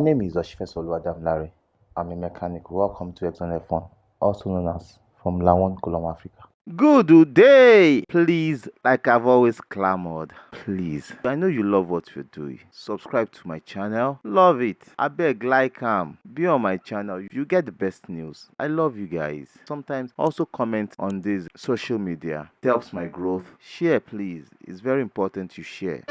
My name is Oshifesolu Larry. I'm a mechanic. Welcome to Exxon F1, also known as from Lawon, Colombo, Africa. Good day! Please, like I've always clamored, please. I know you love what you're doing. Subscribe to my channel. Love it. I beg, like be on my channel. You get the best news. I love you guys. Sometimes also comment on this social media. It helps my growth. Share, please. It's very important you share.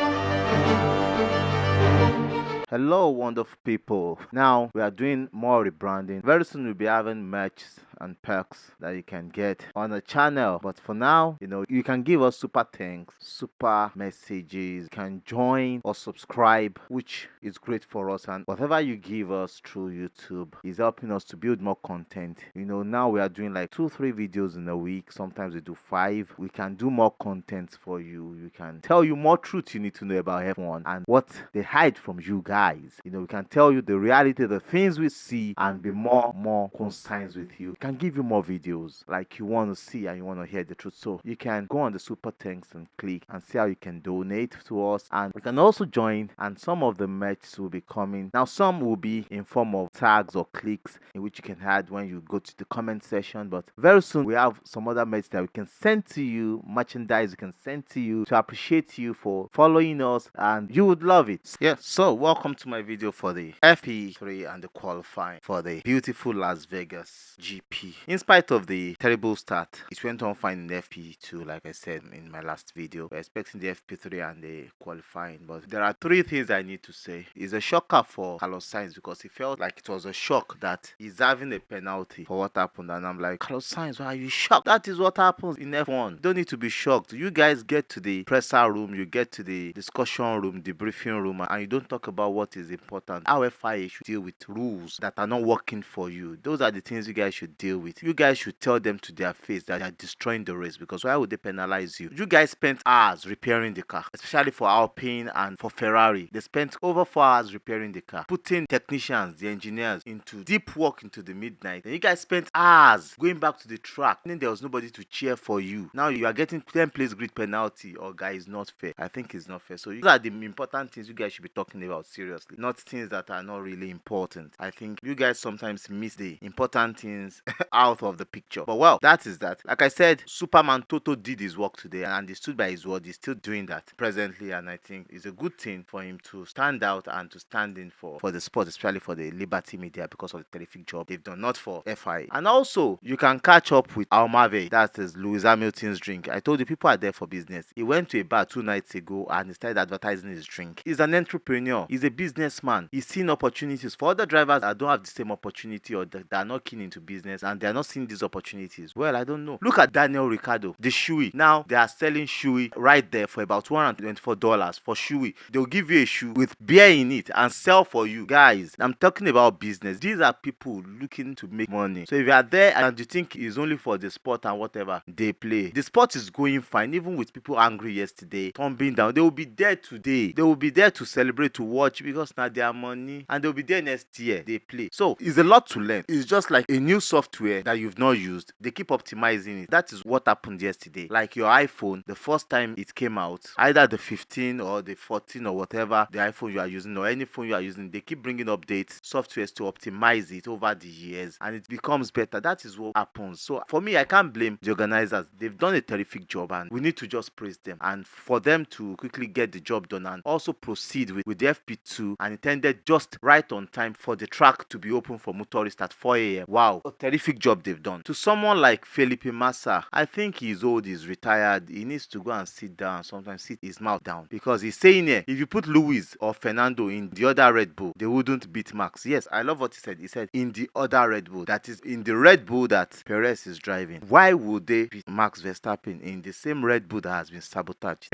Hello, wonderful people. Now we are doing more rebranding. Very soon we'll be having merch and perks that you can get on the channel. But for now, you can give us super thanks, super messages. You can join or subscribe, which is great for us. And whatever you give us through YouTube is helping us to build more content. Now we are doing like 2-3 videos in a week. Sometimes we do 5. We can do more content for you. We can tell you more truth you need to know about F1 and what they hide from you guys. We can tell you the reality, the things we see, and be more concise with you. We can give you more videos like you want to see and you want to hear the truth. So you can go on the super thanks and click and see how you can donate to us, and you can also join. And some of the merch will be coming now. Some will be in form of tags or clicks in which you can add when you go to the comment section. But very soon we have some other merch that we can send to you, merchandise we can send to you to appreciate you for following us, and you would love it. Yeah, so welcome to my video for the Fp3 and the qualifying for the beautiful Las Vegas GP. In spite of the terrible start, it went on fine in the FP2, like I said in my last video. We're expecting the FP3 and the qualifying, but there are 3 things I need to say. It's a shocker for Carlos Sainz because he felt like it was a shock that he's having a penalty for what happened, and I'm like, Carlos Sainz, why are you shocked? That is what happens in F1. You don't need to be shocked. You guys get to the presser room, you get to the discussion room, the briefing room, and you don't talk about what is important. How FIA should deal with rules that are not working for you. Those are the things you guys should deal with. You guys should tell them to their face that they are destroying the race, because why would they penalize you? You guys spent hours repairing the car, especially for Alpine and for Ferrari. They spent over 4 hours repairing the car, putting technicians, the engineers, into deep work into the midnight. And you guys spent hours going back to the track, and then there was nobody to cheer for you. Now you are getting 10 place grid penalty. Oh, guys, not fair. I think it's not fair. So these are the important things you guys should be talking about seriously, not things that are not really important. I think you guys sometimes miss the important things out of the picture. But well, that is that. Like I said, Superman Toto did his work today and he stood by his word. He's still doing that presently, and I think it's a good thing for him to stand out and to stand in for the sport, especially for the Liberty Media, because of the terrific job they've done, not for FIA. And also, you can catch up with Almave, that is Lewis Hamilton's drink. I told you, people are there for business. He went to a bar 2 nights ago and he started advertising his drink. He's an entrepreneur. He's a businessman. He's seen opportunities for other drivers that don't have the same opportunity, or that are not keen into business and they're not seeing these opportunities. Well, I don't know. Look at Daniel Ricciardo, the shoey. Now they are selling shoey right there for about $224 for shoey. They'll give you a shoe with beer in it and sell for you. Guys, I'm talking about business. These are people looking to make money. So if you are there and you think it's only for the sport and whatever they play, the sport is going fine. Even with people angry yesterday, thumbing down, they will be there today. They will be there to celebrate, to watch, because now their money, and they'll be there next year. They play. So it's a lot to learn. It's just like a new software that you've not used. They keep optimizing it. That is what happened yesterday. Like your iPhone, the first time it came out, either the 15 or the 14 or whatever the iPhone you are using, or any phone you are using, they keep bringing updates, softwares to optimize it over the years, and it becomes better. That is what happens. So for me, I can't blame the organizers. They've done a terrific job and we need to just praise them, and for them to quickly get the job done and also proceed with the FP2, and intended just right on time for the track to be open for motorists at 4 a.m. Wow, a terrific job they've done. To someone like Felipe Massa, I think he's old, he's retired. He needs to go and sit down, sometimes sit his mouth down, because he's saying here, if you put Lewis or Fernando in the other Red Bull, they wouldn't beat Max. Yes, I love what he said. He said in the other Red Bull, that is in the Red Bull that Perez is driving. Why would they beat Max Verstappen in the same Red Bull that has been sabotaged?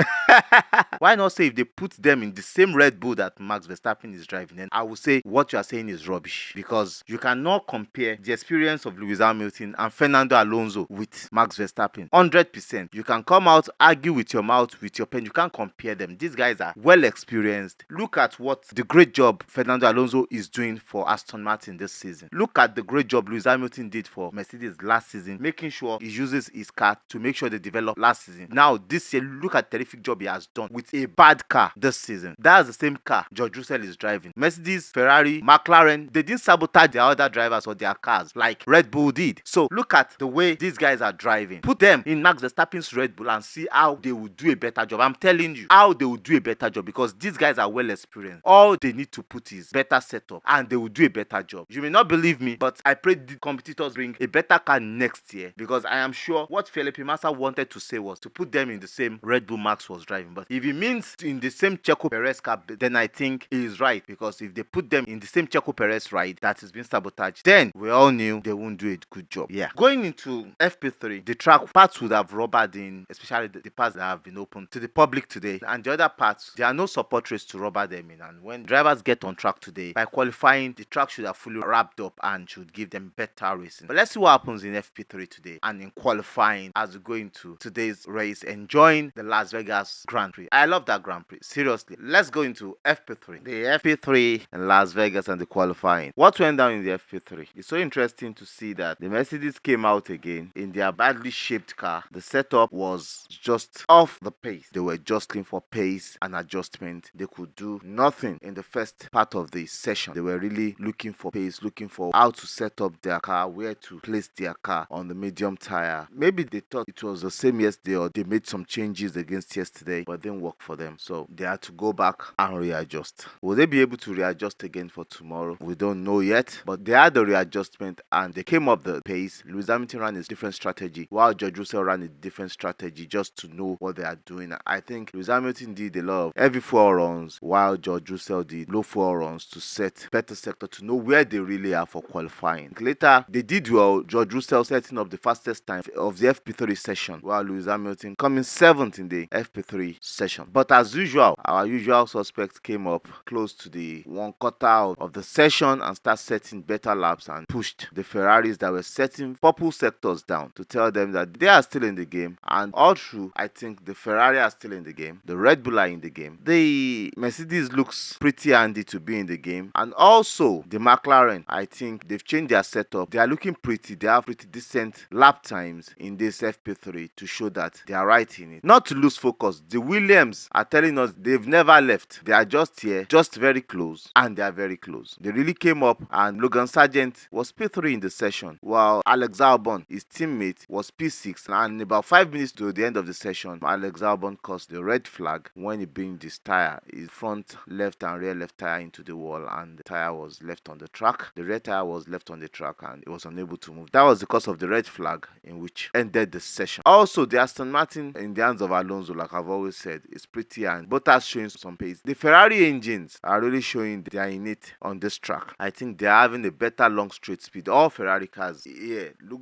Why not say if they put them in the same Red Bull that Max Verstappen is driving? And I would say what you are saying is rubbish, because you cannot compare the experience of of Lewis Hamilton and Fernando Alonso with Max Verstappen. 100%. You can come out, argue with your mouth, with your pen. You can't compare them. These guys are well experienced. Look at what the great job Fernando Alonso is doing for Aston Martin this season. Look at the great job Lewis Hamilton did for Mercedes last season, making sure he uses his car to make sure they develop last season. Now, this year, look at the terrific job he has done with a bad car this season. That's the same car George Russell is driving. Mercedes, Ferrari, McLaren, they didn't sabotage their other drivers or their cars like Red Bull did. So look at the way these guys are driving. Put them in Max Verstappen's Red Bull and see how they will do a better job. I'm telling you how they will do a better job, because these guys are well experienced. All they need to put is better setup and they will do a better job. You may not believe me, but I pray the competitors bring a better car next year, because I am sure what Felipe Massa wanted to say was to put them in the same Red Bull Max was driving. But if he means in the same Checo Perez car, then I think he is right, because if they put them in the same Checo Perez ride that has been sabotaged, then we all knew they won't do a good job. Yeah. Going into FP3, the track parts would have rubbered in, especially the parts that have been open to the public today, and the other parts, there are no support rails to rubber them in. And when drivers get on track today, by qualifying, the track should have fully wrapped up and should give them better racing. But let's see what happens in FP3 today and in qualifying as we go into today's race, enjoying the Las Vegas Grand Prix. I love that Grand Prix. Seriously. Let's go into FP3. The FP3 in Las Vegas and the qualifying. What went down in the FP3? It's so interesting to see that the Mercedes came out again in their badly shaped car. The setup was just off the pace. They were jostling for pace and adjustment. They could do nothing in the first part of the session. They were really looking for pace, looking for how to set up their car, where to place their car on the medium tire. Maybe they thought it was the same yesterday, or they made some changes against yesterday, but it didn't work for them. So they had to go back and readjust. Will they be able to readjust again for tomorrow? We don't know yet, but they had the readjustment and they came up the pace. Lewis Hamilton ran a different strategy, while George Russell ran a different strategy, just to know what they are doing. I think Lewis Hamilton did a lot of heavy fuel runs, while George Russell did low fuel runs to set better sector, to know where they really are for qualifying. Later, they did well. George Russell setting up the fastest time of the FP3 session, while Lewis Hamilton coming 7th in the FP3 session. But as usual, our usual suspects came up close to the 1/4 of the session and start setting better laps and pushed the Ferraris that were setting purple sectors down, to tell them that they are still in the game. And all through, I think the Ferrari are still in the game, the Red Bull are in the game, the Mercedes looks pretty handy to be in the game, and also the McLaren, I think they've changed their setup. They are looking pretty. They have pretty decent lap times in this FP3 to show that they are right in it. Not to lose focus, the Williams are telling us they've never left. They are just here, just very close, and they are very close. They really came up, and Logan Sargent was P3 in the session, while Alex Albon, his teammate, was P6. And about 5 minutes to the end of the session, Alex Albon caused the red flag when he banged his tire, his front left and rear left tire, into the wall, and the tire was left on the track. The rear tire was left on the track and it was unable to move. That was the cause of the red flag, in which ended the session. Also, the Aston Martin in the hands of Alonso, like I've always said, is pretty, and Bottas showing some pace. The Ferrari engines are really showing they are in it on this track. I think they are having a better long straight speed. All Ferrari cars,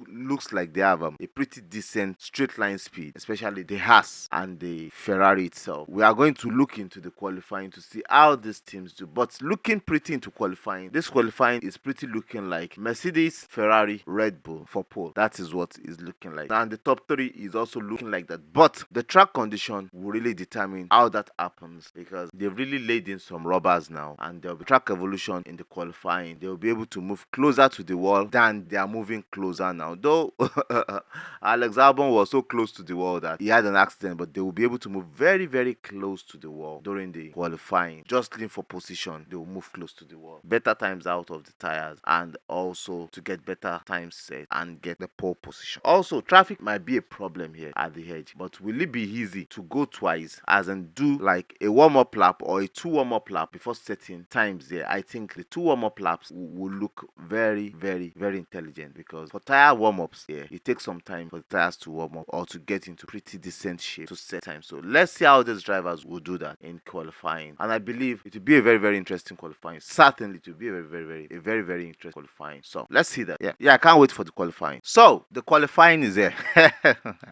looks like they have a pretty decent straight line speed, especially the Haas and the Ferrari itself. We are going to look into the qualifying to see how these teams do, but looking pretty into qualifying. This qualifying is pretty looking like Mercedes, Ferrari, Red Bull for pole. That is what is looking like, and the top 3 is also looking like that. But the track condition will really determine how that happens, because they've really laid in some rubbers now, and there'll be track evolution in the qualifying. They'll be able to move closer to the wall than they are moving closer now. Though Alex Albon was so close to the wall that he had an accident, but they will be able to move very, very close to the wall during the qualifying. Jostling for position, they will move close to the wall. Better times out of the tires, and also to get better times set and get the pole position. Also, traffic might be a problem here at the edge, but will it be easy to go twice, as in do like a warm-up lap or a 2 warm-up lap before setting times there? I think the 2 warm-up laps will look very, very, very intelligent, because for tire warm-ups here, it takes some time for the tires to warm up or to get into pretty decent shape to set time. So let's see how these drivers will do that in qualifying, and I believe it will be a very, very interesting qualifying. Certainly it will be a very, very interesting qualifying. So let's see that. Yeah, I can't wait for the qualifying. So the qualifying is there.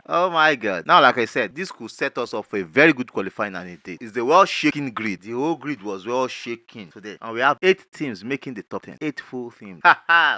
Oh my god. Now, like I said, this could set us up for a very good qualifying, and it did. It's the well shaking grid. The whole grid was well shaking today, and we have 8 teams making the top 10. 8 full teams.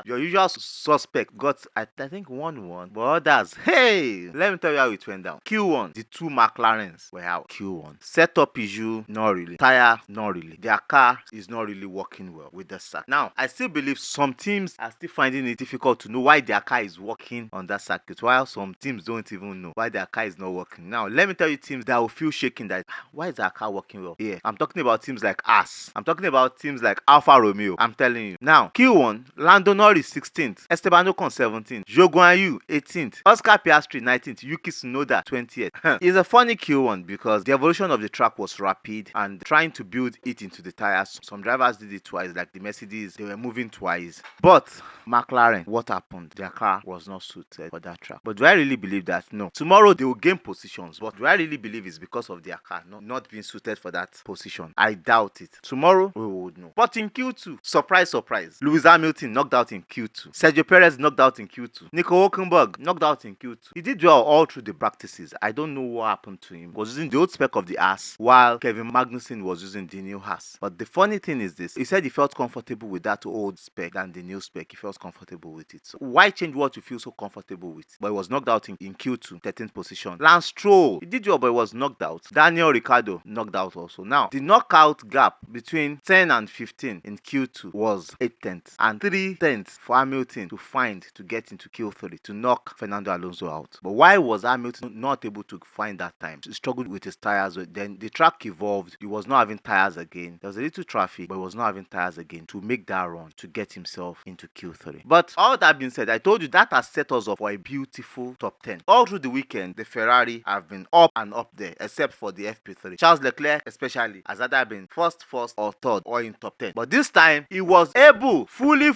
Your usual suspect got, I think, 1-1. But others, hey, let me tell you how it went down. Q1, the two McLarens were out. Q1. Setup issue, not really. Tire, not really. Their car is not really working well with the circuit. Now, I still believe some teams are still finding it difficult to know why their car is working on that circuit, while some teams don't even know why their car is not working. Now, let me tell you teams that will feel shaking that, why is their car working well? Yeah, I'm talking about teams like us. I'm talking about teams like Alfa Romeo. I'm telling you. Now, Q1, Lando Norris 16th, Esteban Ocon 17th, Zhou Guanyu 18th, Oscar Piastri 19th, Yuki Tsunoda 20th. It's a funny Q1 because the evolution of the track was rapid and trying to build it into the tires. Some drivers did it twice, like the Mercedes, they were moving twice. But McLaren, what happened? Their car was not suited for that track. But do I really believe that? No. Tomorrow they will gain positions, but do I really believe it's because of their car not being suited for that position? I doubt it. Tomorrow we would know. But in Q2, surprise, surprise, Lewis Hamilton knocked out in Q2. Sergio Perez knocked out in Q2. Nico Hülkenberg knocked out in Q2. He did well all through the practices. I don't know what happened to him. He was using the old spec of the Haas, while Kevin Magnussen was using the new Haas. But the funny thing is this: he said he felt comfortable with that old spec than the new spec. He felt comfortable with it. So why change what you feel so comfortable with? But he was knocked out in Q2, 13th position. Lance Stroll, he did well, but he was knocked out. Daniel Ricciardo knocked out also. Now, the knockout gap between 10 and 15 in Q2 was 8 tenths and 3 tenths for Hamilton to get into Q3 to knock Fernando Alonso out. But why was Hamilton not able to find that time? He struggled with his tires. Then the track evolved. He was not having tires again. There was a little traffic, but he was not having tires again to make that run to get himself into Q3. But all that being said, I told you that has set us up for a beautiful top 10. All through the weekend, the Ferrari have been up and up there, except for the FP3. Charles Leclerc especially has either been first or third or in top 10. But this time, he was able, fully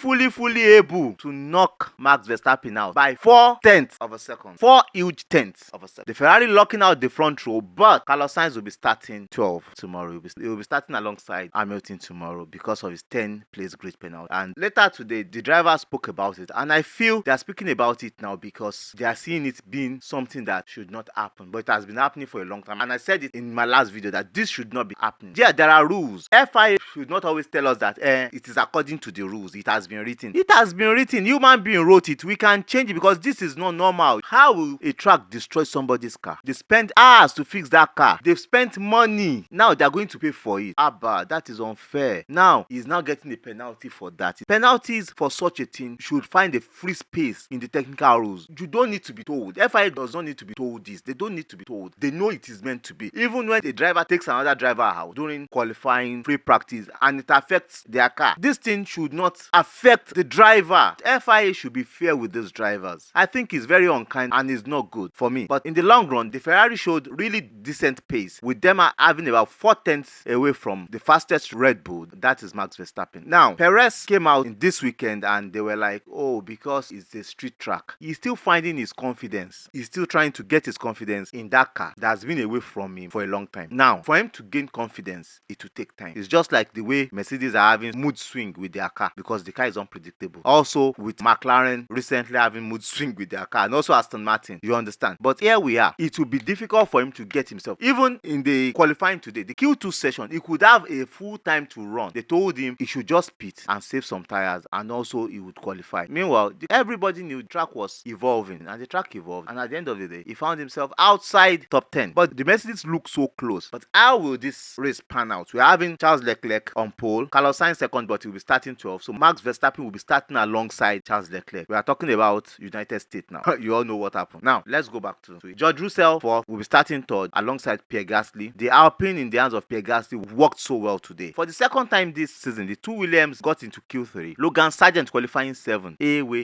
able to knock Max Verstappen out by 4 tenths of a second. 4 huge tenths of a second. The Ferrari locking out the front row, but Carlos Sainz will be starting 12 tomorrow. He will be starting alongside Hamilton tomorrow because of his 10-place grid penalty. And later today, the drivers spoke about it, and I feel they are speaking about it now because they are seeing it being something that should not happen, but it has been happening for a long time. And I said it in my last video that this should not be happening. Yeah, there are rules. FIA should not always tell us that it is according to the rules. It has been written. It has been written. Human being wrote it. We can change it because this is not normal. How will a truck destroy somebody's car? They spent hours to fix that car. They've spent money. Now they are going to pay for it. Abba, that is unfair. Now he's now getting a penalty for that. Penalties for such a thing should find a free space in the technical rules. You don't need to be told. FIA does not need to be told this. They don't need to be told. They know it is meant to be. Even when a driver takes another driver out during qualifying, free practice, and it affects their car, this thing should not affect the driver. FIA should be fair with these drivers. I think it's very unkind and it's not good for me. But in the long run, the Ferrari showed really decent pace, with them having about 4 tenths away from the fastest Red Bull, that is Max Verstappen. Now, Perez came out in this weekend and they were like, oh, because it's a street track. He's still finding his confidence. He's still trying to get his confidence in that car that has been away from him for a long time. Now, for him to gain confidence, it will take time. It's just like the way Mercedes are having mood swing with their car because the car is unpredictable. Also, with McLaren recently having mood swing with their car, and also Aston Martin, you understand. But here we are. It will be difficult for him to get himself. Even in the qualifying today, the Q2 session, he could have a full time to run. They told him he should just pit and save some tires, and also he would qualify. Meanwhile, everybody knew the track was evolving, and the track evolved, and at the end of the day, he found himself outside top 10. But the Mercedes look so close. But how will this race pan out? We're having Charles Leclerc on pole, Carlos Sainz second, but he'll be starting 12. So Max Verstappen will be starting alongside Charles Leclerc. We are talking about United States now. You all know what happened. Now, let's go back to it. George Russell will be starting third alongside Pierre Gasly. The Alpine in the hands of Pierre Gasly worked so well today. For the second time this season, the two Williams got into Q3. Logan Sargent qualifying 7th.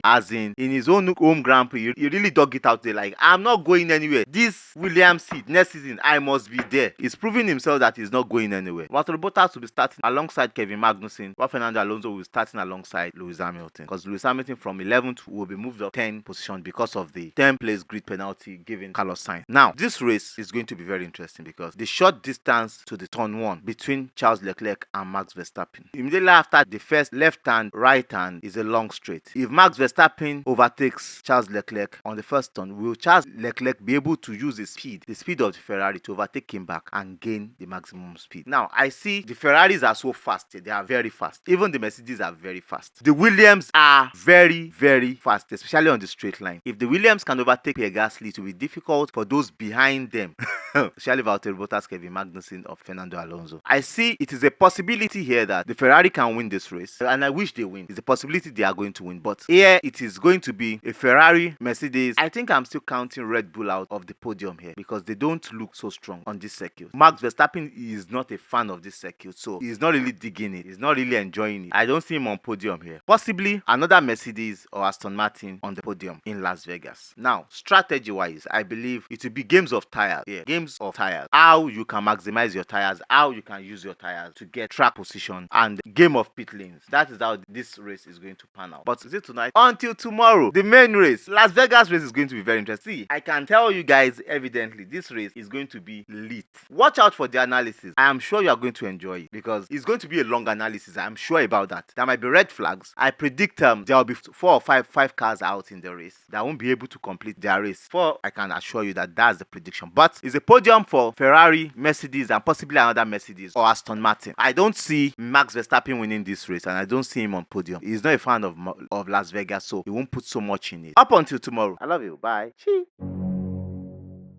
As in his own home Grand Prix, he really dug it out there like, I'm not going anywhere. This Williams seat next season, I must be there. He's proving himself that he's not going anywhere. Valtteri Bottas will be starting alongside Kevin Magnussen, while Fernando Alonso will be starting alongside Lewis Hamilton. Because Lewis Hamilton from 11th will be moved up 10 position because of the 10-place grid penalty given Carlos Sainz. Now, this race is going to be very interesting because the short distance to the turn 1 between Charles Leclerc and Max Verstappen. Immediately after the first left hand, right hand is a long straight. If Max Verstappen overtakes Charles Leclerc on the first turn, will Charles Leclerc be able to use the speed of the Ferrari to overtake him back and gain the maximum speed? Now, I see the Ferraris are so fast. They are very fast. Even the Mercedes are very fast. The Williams are very, very fast, especially on the straight line. If the Williams can overtake Pierre Gasly, it will be difficult for those behind them, especially Valtteri Bottas, Kevin Magnussen, or Fernando Alonso. I see it is a possibility here that the Ferrari can win this race, and I wish they win. It's a possibility they are going to win, but here it is going to be a Ferrari, Mercedes. I think I'm still counting Red Bull out of the podium here because they don't look so strong on this circuit. Max Verstappen is not a fan of this circuit, so he's not really digging it. He's not really enjoying it. I don't see him on podium here. Possibly another Mercedes or Aston Martin on the podium in Las Vegas. Now, strategy-wise, I believe it will be games of tires. Yeah, games of tires. How you can maximize your tires, how you can use your tires to get track position, and game of pit lanes. That is how this race is going to pan out. But is it tonight? Until tomorrow, the main race, Las Vegas race, is going to be very interesting. See, I can tell you guys evidently this race is going to be lit. Watch out for the analysis. I am sure you are going to enjoy it because it's going to be a long analysis. I'm sure about that. There might be red flags. I predict there will be 4 or 5 cars out in the race that won't be able to complete their race. I can assure you that that's the prediction. But it's a podium for Ferrari, Mercedes, and possibly another Mercedes or Aston Martin. I don't see Max Verstappen winning this race, and I don't see him on podium. He's not a fan of Las Vegas, so he won't put so much in it. Up until tomorrow. I love you. Bye. Cheers.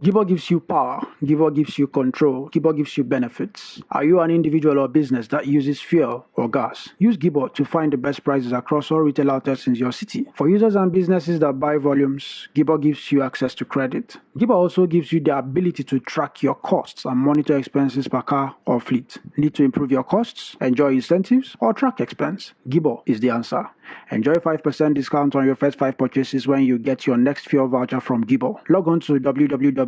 Gibbo gives you power. Gibbo gives you control. Gibbo gives you benefits. Are you an individual or business that uses fuel or gas? Use Gibbo to find the best prices across all retail outlets in your city. For users and businesses that buy volumes, Gibbo gives you access to credit. Gibbo also gives you the ability to track your costs and monitor expenses per car or fleet. Need to improve your costs, enjoy incentives, or track expense? Gibbo is the answer. Enjoy 5% discount on your first 5 purchases when you get your next fuel voucher from Gibbo. Log on to www.gibbo.co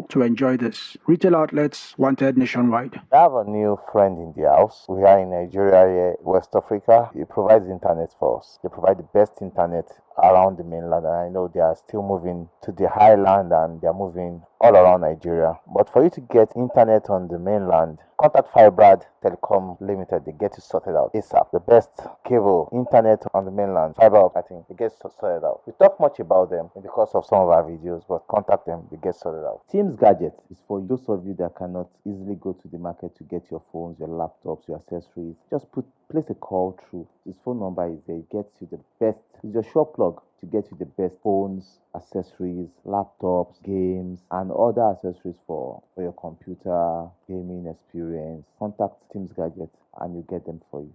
to enjoy this. Retail outlets wanted nationwide. I have a new friend in the house. We are in Nigeria here, West Africa. He provides internet for us. They provide the best internet around the mainland, and I know they are still moving to the highland and they are moving all around Nigeria. But for you to get internet on the mainland, contact Firebrad Telecom Limited. They get you sorted out ASAP. The best cable internet on the mainland, fiber optic, they get sorted out. We talk much about them in the course of some of our videos, but contact them, they get sorted out. Teams Gadget is for those of you that cannot easily go to the market to get your phones, your laptops, your accessories. Just place a call through. His phone number is there. It gets you the best. It's your shop plug to get you the best phones, accessories, laptops, games, and other accessories for your computer gaming experience. Contact Teams Gadget and you get them for you.